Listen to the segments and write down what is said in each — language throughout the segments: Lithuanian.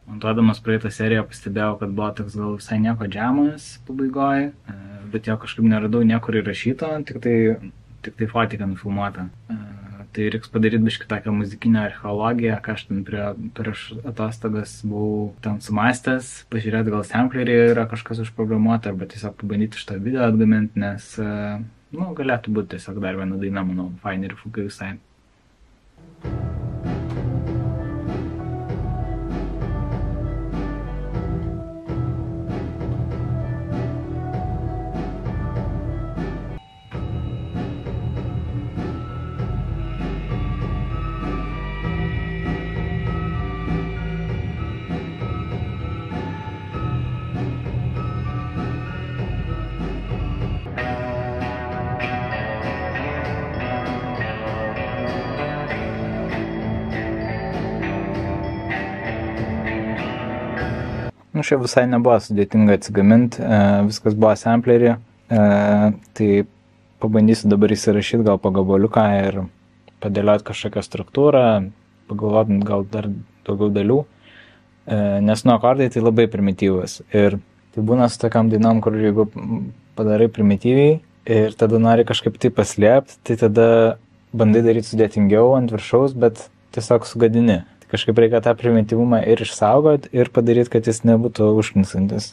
Montuodamas praeitą seriją pastebėjau, kad buvo toks gal visai nieko džemas pabaigoje, bet jo kažkaip neradau niekur įrašyto, tik tai fotiką nufilmuotą. Tai reiks padaryti biškį tokią muzikinę archeologiją, ką aš ten prieš atostogas buvau ten sumastęs, pažiūrėti gal samplerį yra kažkas užprogramuota, arba tiesiog pabandyti šitą video atgaminti, nes galėtų būti tiesiog dar viena daina, manau, fainai ir fukai visai. Šiaip visai nebuvo sudėtinga atsigaminti, viskas buvo samplerį, tai pabandysiu dabar įsirašyti gal po gabaliuką ir padėlioti kažkokią struktūrą, pagalvoti gal dar daugiau dalių, nes akordai tai labai primityvus ir tai būna su tokiam dainom, kur jeigu padarai primityviai ir tada nori kažkaip tai paslėpti, tai tada bandai daryti sudėtingiau ant viršaus, bet tiesiog sugadini. Kažkaip reikia tą primityvumą ir išsaugoti ir padaryti, kad jis nebūtų užknisantis.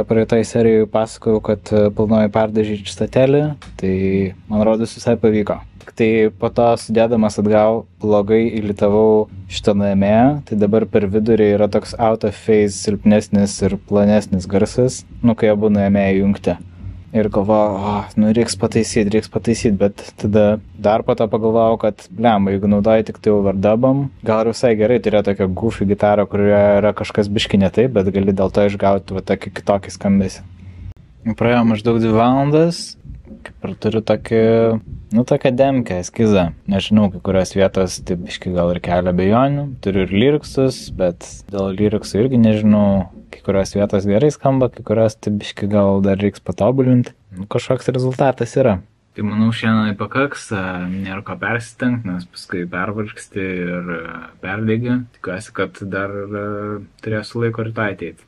Praeitoj serijoje pasakojau, kad planuoju perdažyti statelį, tai man rodos visai pavyko. Tai po to sudėdamas atgal blogai įlitavau šitą nuėmėją, tai dabar per vidurį yra toks out of phase silpnesnis ir plonesnis garsas, kai abu nuėmėjai jungti. Ir galvojau, reiks pataisyti, bet tada dar po to pagalvojau, kad jeigu naudoji tik tai overdubam, gal visai gerai turėjo tokią goofy gitarą, kurioje yra kažkas biški ne taip, bet gali dėl to išgauti tokį kitokį skambesį. Praėjo maždaug 2 valandas, kaip ir turiu tokią demkę, eskizą. Nežinau, kai kurios vietos tai biški gal ir kelia abejonių, turiu ir lyriksus, bet dėl lyriksų irgi nežinau. Kai kurios vietos gerai skamba, kai kurios tai biški gal dar reiks patobulinti. Kažkoks rezultatas yra. Tai manau šiandien pakaks, nėra ko persistengti, nes paskui pervargsti ir perdegi. Tikiuosi, kad dar turėsiu laiko rytoj ateiti.